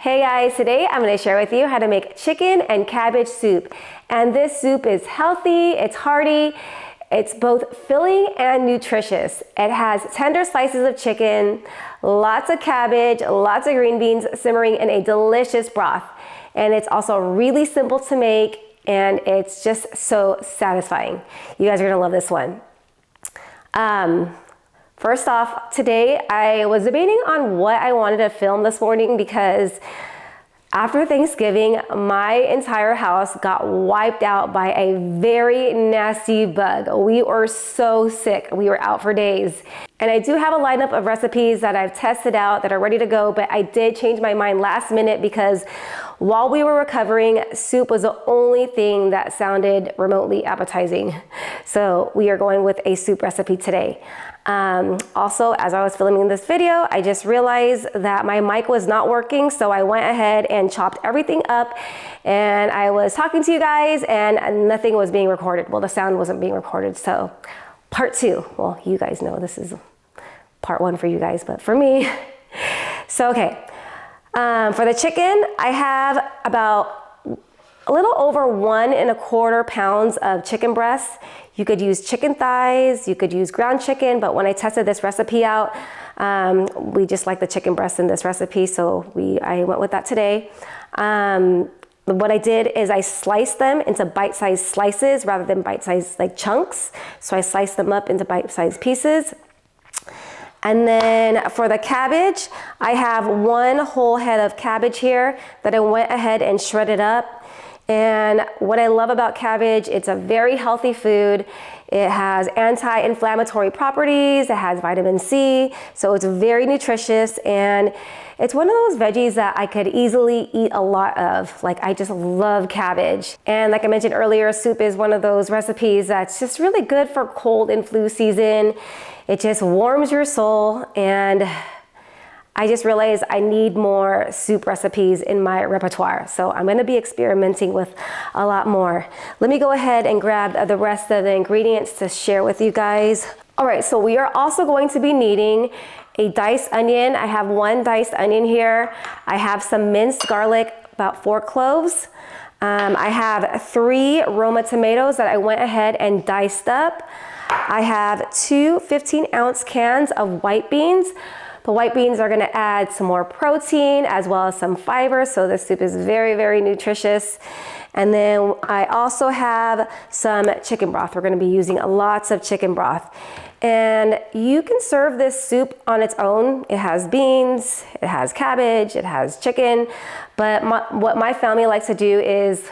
Hey guys, today I'm going to share with you how to make chicken and cabbage soup. And this soup is healthy, it's hearty, it's both filling and nutritious. It has tender slices of chicken, lots of cabbage, lots of green beans simmering in a delicious broth. And it's also really simple to make and it's just so satisfying. You guys are going to love this one. First off, today I was debating on what I wanted to film this morning because after Thanksgiving, my entire house got wiped out by a very nasty bug. We were so sick. We were out for days. And I do have a lineup of recipes that I've tested out that are ready to go, but I did change my mind last minute because while we were recovering, soup was the only thing that sounded remotely appetizing. So we are going with a soup recipe today. Also, as I was filming this video, I just realized that my mic was not working, so I went ahead and chopped everything up and I was talking to you guys and nothing was being recorded. Well, the sound wasn't being recorded, so part two. Well, you guys know this is part one for you guys, but for me. So, okay. For the chicken, I have about a little over 1 1/4 pounds of chicken breasts. You could use chicken thighs, you could use ground chicken, but when I tested this recipe out, we just like the chicken breast in this recipe, so I went with that today. What I did is I sliced them into bite-sized slices rather than bite-sized like chunks. So I sliced them up into bite-sized pieces. And then for the cabbage, I have 1 whole head of cabbage here that I went ahead and shredded up. And what I love about cabbage, it's a very healthy food. It has anti-inflammatory properties, it has vitamin C, so it's very nutritious, and it's one of those veggies that I could easily eat a lot of. Like, I just love cabbage. And like I mentioned earlier, soup is one of those recipes that's just really good for cold and flu season. It just warms your soul, and I just realized I need more soup recipes in my repertoire. So I'm gonna be experimenting with a lot more. Let me go ahead and grab the rest of the ingredients to share with you guys. All right, so we are also going to be needing a diced onion. I have 1 diced onion here. I have some minced garlic, about 4 cloves. I have 3 Roma tomatoes that I went ahead and diced up. I have 2 15-ounce cans of white beans. The white beans are gonna add some more protein as well as some fiber, so this soup is very, very nutritious. And then I also have some chicken broth. We're gonna be using lots of chicken broth. And you can serve this soup on its own. It has beans, it has cabbage, it has chicken, but what my family likes to do is,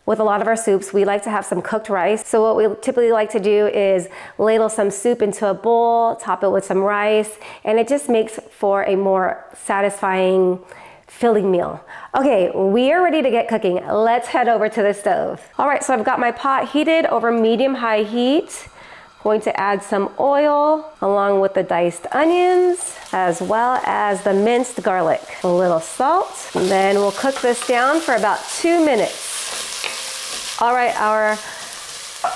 with a lot of our soups, we like to have some cooked rice. So what we typically like to do is ladle some soup into a bowl, top it with some rice, and it just makes for a more satisfying, filling meal. Okay, we are ready to get cooking. Let's head over to the stove. All right, so I've got my pot heated over medium-high heat. Going to add some oil along with the diced onions as well as the minced garlic. A little salt, and then we'll cook this down for about 2 minutes. All right, our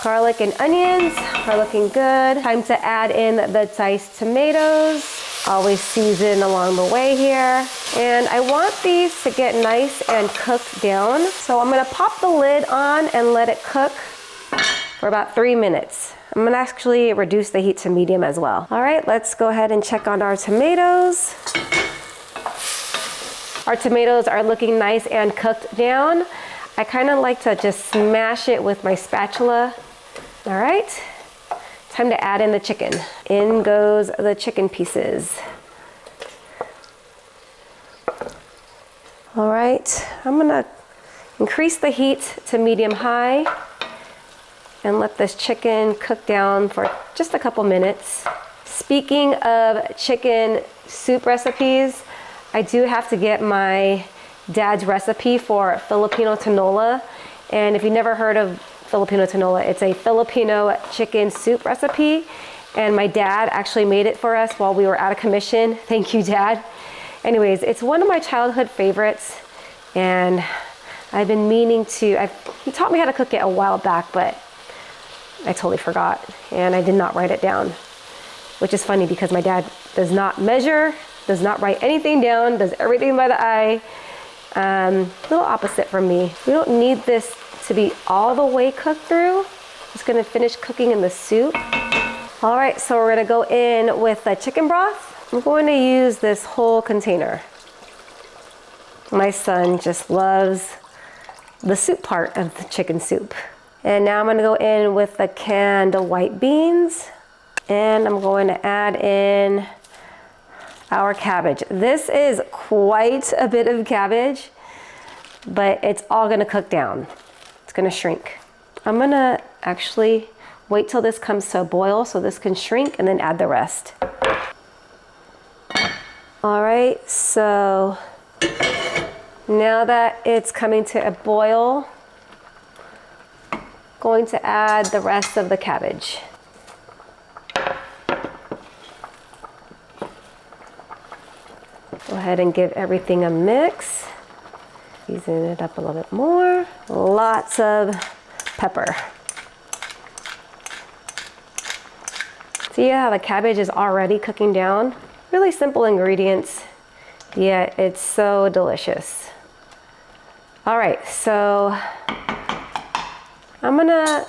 garlic and onions are looking good. Time to add in the diced tomatoes. Always season along the way here. And I want these to get nice and cooked down. So I'm gonna pop the lid on and let it cook for about 3 minutes. I'm gonna actually reduce the heat to medium as well. All right, let's go ahead and check on our tomatoes. Our tomatoes are looking nice and cooked down. I kind of like to just smash it with my spatula. All right, time to add in the chicken. In goes the chicken pieces. All right, I'm gonna increase the heat to medium-high and let this chicken cook down for just a couple minutes. Speaking of chicken soup recipes, I do have to get my Dad's recipe for Filipino tinola. And if you've never heard of Filipino tinola, it's a Filipino chicken soup recipe. And my dad actually made it for us while we were out of commission. Thank you, Dad. Anyways, it's one of my childhood favorites. And I've been meaning to, he taught me how to cook it a while back, but I totally forgot. And I did not write it down, which is funny because my dad does not measure, does not write anything down, does everything by the eye. A little opposite from me. We don't need this to be all the way cooked through. It's gonna finish cooking in the soup. All right, so we're gonna go in with the chicken broth. I'm going to use this whole container. My son just loves the soup part of the chicken soup. And now I'm gonna go in with the canned white beans, and I'm going to add in our cabbage. This is quite a bit of cabbage, but it's all gonna cook down. It's gonna shrink. I'm gonna actually wait till this comes to a boil so this can shrink and then add the rest. All right, so now that it's coming to a boil, going to add the rest of the cabbage. Go ahead and give everything a mix. Season it up a little bit more. Lots of pepper. See how the cabbage is already cooking down? Really simple ingredients, yet it's so delicious. All right, so I'm gonna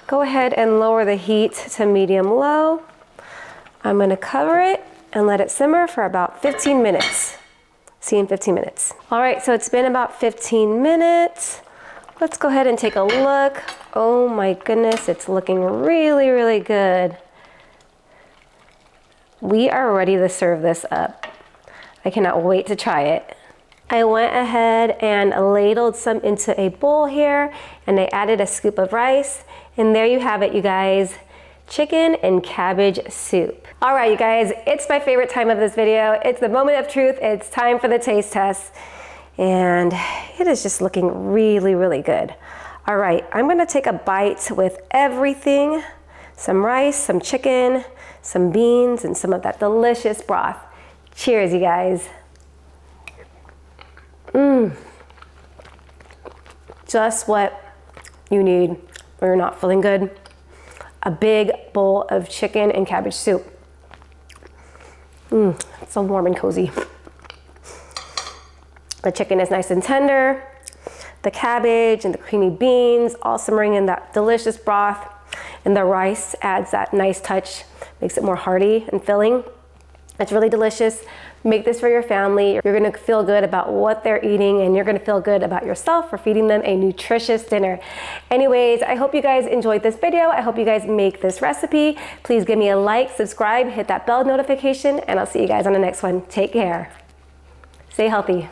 go ahead and lower the heat to medium-low. I'm gonna cover it and let it simmer for about 15 minutes. See you in 15 minutes. All right, so it's been about 15 minutes. Let's go ahead and take a look. Oh my goodness, it's looking really, really good. We are ready to serve this up. I cannot wait to try it. I went ahead and ladled some into a bowl here, and I added a scoop of rice, and there you have it, you guys. Chicken and cabbage soup. All right, you guys, it's my favorite time of this video. It's the moment of truth. It's time for the taste test, and it is just looking really, really good. All right, I'm gonna take a bite with everything. Some rice, some chicken, some beans, and some of that delicious broth. Cheers, you guys. Just what you need when you're not feeling good. A big bowl of chicken and cabbage soup. It's so warm and cozy. The chicken is nice and tender. The cabbage and the creamy beans all simmering in that delicious broth. And the rice adds that nice touch, makes it more hearty and filling. It's really delicious. Make this for your family. You're gonna feel good about what they're eating, and you're gonna feel good about yourself for feeding them a nutritious dinner. Anyways, I hope you guys enjoyed this video. I hope you guys make this recipe. Please give me a like, subscribe, hit that bell notification, and I'll see you guys on the next one. Take care. Stay healthy.